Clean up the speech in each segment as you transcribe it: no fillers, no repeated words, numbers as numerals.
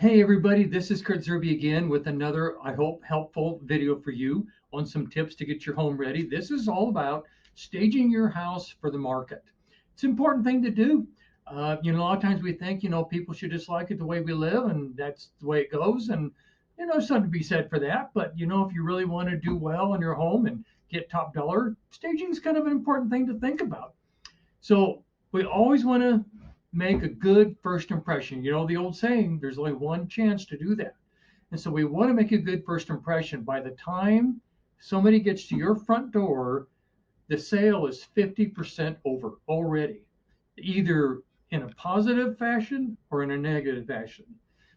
Hey everybody, this is Kurt Zerby again with another, I hope, helpful video for you on some tips to get your home ready. This is all about staging your house for the market. It's an important thing to do. A lot of times we think, people should just like it the way we live and that's the way it goes. And, something to be said for that. But, if you really want to do well in your home and get top dollar, staging is kind of an important thing to think about. So we always want to make a good first impression. You know, the old saying, there's only one chance to do that. And so we want to make a good first impression. By the time somebody gets to your front door, the sale is 50% over already, either in a positive fashion or in a negative fashion.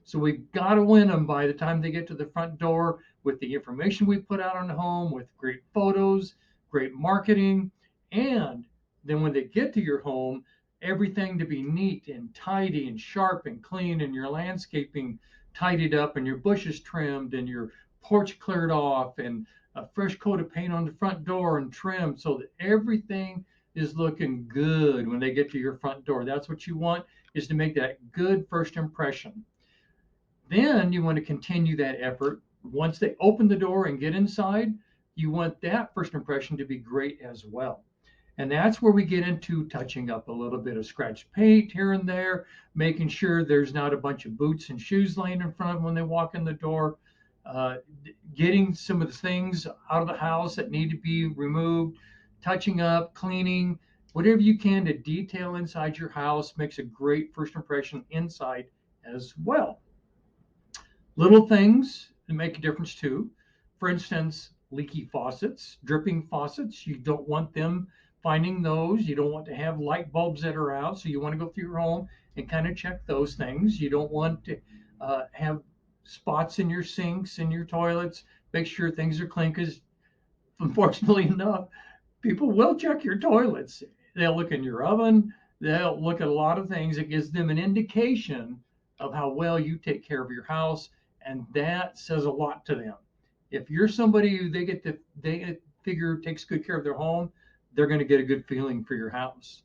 So we've got to win them by the time they get to the front door with the information we put out on the home, with great photos, great marketing, and then when they get to your home, everything to be neat and tidy and sharp and clean, and your landscaping tidied up, and your bushes trimmed, and your porch cleared off, and a fresh coat of paint on the front door and trimmed so that everything is looking good when they get to your front door. That's what you want, is to make that good first impression. Then you want to continue that effort. Once they open the door and get inside, you want that first impression to be great as well. And that's where we get into touching up a little bit of scratch paint here and there, making sure there's not a bunch of boots and shoes laying in front when they walk in the door, uh, getting some of the things out of the house that need to be removed, touching up, cleaning, whatever you can to detail inside your house makes a great first impression inside as well. Little things that make a difference too. For instance, leaky faucets, dripping faucets. You don't want them finding those. You don't want to have light bulbs that are out. So you want to go through your home and kind of check those things. You don't want to have spots in your sinks and your toilets. Make sure things are clean because, unfortunately enough, people will check your toilets. They'll look in your oven. They'll look at a lot of things. It gives them an indication of how well you take care of your house, and that says a lot to them. If you're somebody who they figure takes good care of their home, they're going to get a good feeling for your house.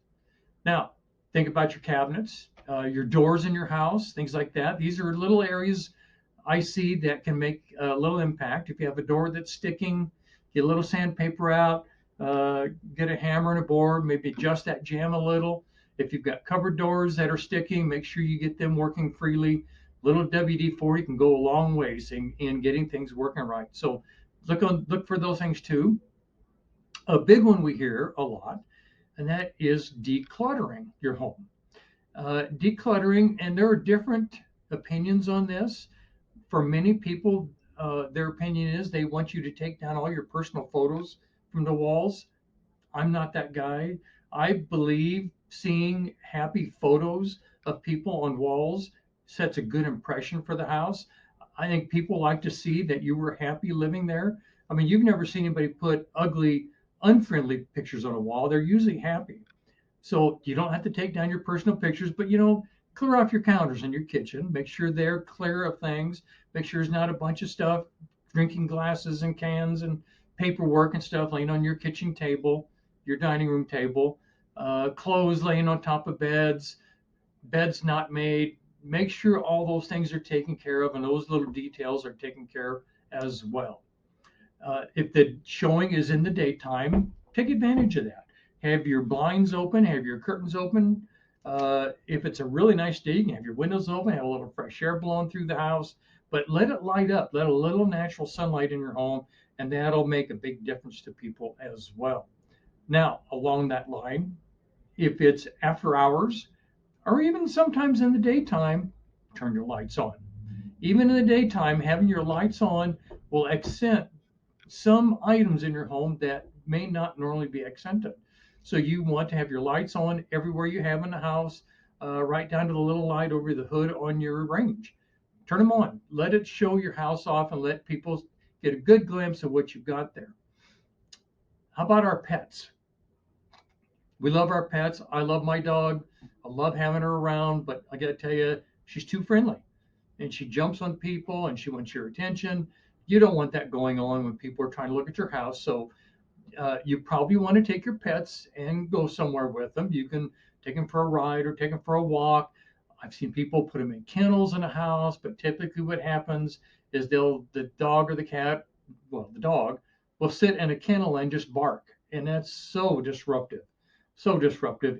Now, think about your cabinets, your doors in your house, things like that. These are little areas I see that can make a little impact. If you have a door that's sticking, get a little sandpaper out, get a hammer and a board, maybe adjust that jamb a little. If you've got cupboard doors that are sticking, make sure you get them working freely. Little WD-40 can go a long ways in getting things working right. So look for those things too. A big one we hear a lot, and that is decluttering your home. Decluttering, and there are different opinions on this. For many people, their opinion is they want you to take down all your personal photos from the walls. I'm not that guy. I believe seeing happy photos of people on walls sets a good impression for the house. I think people like to see that you were happy living there. I mean, you've never seen anybody put ugly, unfriendly pictures on a wall. They're usually happy. So you don't have to take down your personal pictures, but clear off your counters in your kitchen. Make sure they're clear of things. Make sure there's not a bunch of stuff, drinking glasses and cans and paperwork and stuff laying on your kitchen table, your dining room table, clothes laying on top of beds, beds not made. Make sure all those things are taken care of and those little details are taken care of as well. If the showing is in the daytime, take advantage of that. Have your blinds open, have your curtains open. If it's a really nice day, you can have your windows open, have a little fresh air blowing through the house, but let it light up. Let a little natural sunlight in your home, and that'll make a big difference to people as well. Now, along that line, if it's after hours or even sometimes in the daytime, turn your lights on. Even in the daytime, having your lights on will accent some items in your home that may not normally be accented. So you want to have your lights on everywhere you have in the house, right down to the little light over the hood on your range. Turn them on. Let it show your house off and let people get a good glimpse of what you've got there. How about our pets? We love our pets. I love my dog. I love having her around, but I got to tell you, she's too friendly and she jumps on people and she wants your attention. You don't want that going on when people are trying to look at your house. So you probably want to take your pets and go somewhere with them. You can take them for a ride or take them for a walk. I've seen people put them in kennels in a house, but typically what happens is the dog or the cat, well, the dog will sit in a kennel and just bark, and that's so disruptive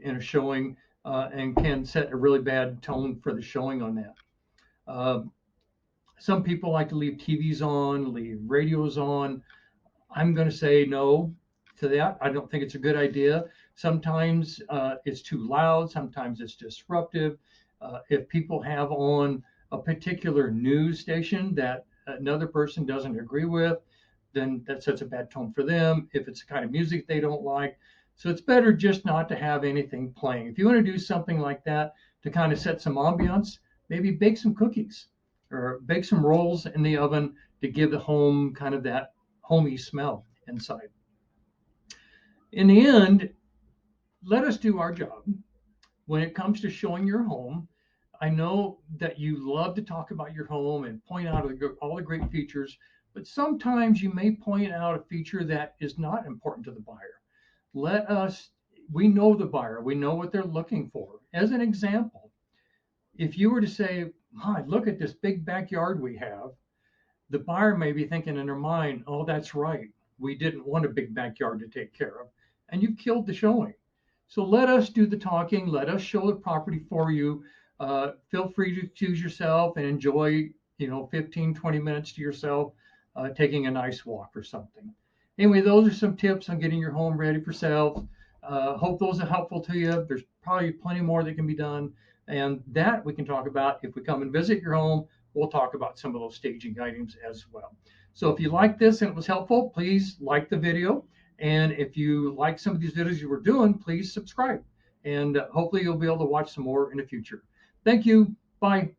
in a showing, and can set a really bad tone for the showing on that. Uh, some people like to leave TVs on, leave radios on. I'm going to say no to that. I don't think it's a good idea. Sometimes it's too loud, sometimes it's disruptive. If people have on a particular news station that another person doesn't agree with, then that sets a bad tone for them. If it's the kind of music they don't like, so it's better just not to have anything playing. If you want to do something like that to kind of set some ambiance, maybe bake some cookies or bake some rolls in the oven to give the home kind of that homey smell inside. In the end, let us do our job when it comes to showing your home. I know that you love to talk about your home and point out all the great features, but sometimes you may point out a feature that is not important to the buyer. Let us, we know the buyer, we know what they're looking for. As an example, if you were to say, "My, look at this big backyard we have," the buyer may be thinking in their mind, "Oh, that's right. We didn't want a big backyard to take care of." And you've killed the showing. So let us do the talking. Let us show the property for you. Feel free to choose yourself and enjoy, 15, 20 minutes to yourself, taking a nice walk or something. Anyway, those are some tips on getting your home ready for sales. Hope those are helpful to you. There's probably plenty more that can be done. And that we can talk about if we come and visit your home. We'll talk about some of those staging items as well. So if you like this and it was helpful, please like the video. And if you like some of these videos you were doing, please subscribe. And hopefully you'll be able to watch some more in the future. Thank you. Bye.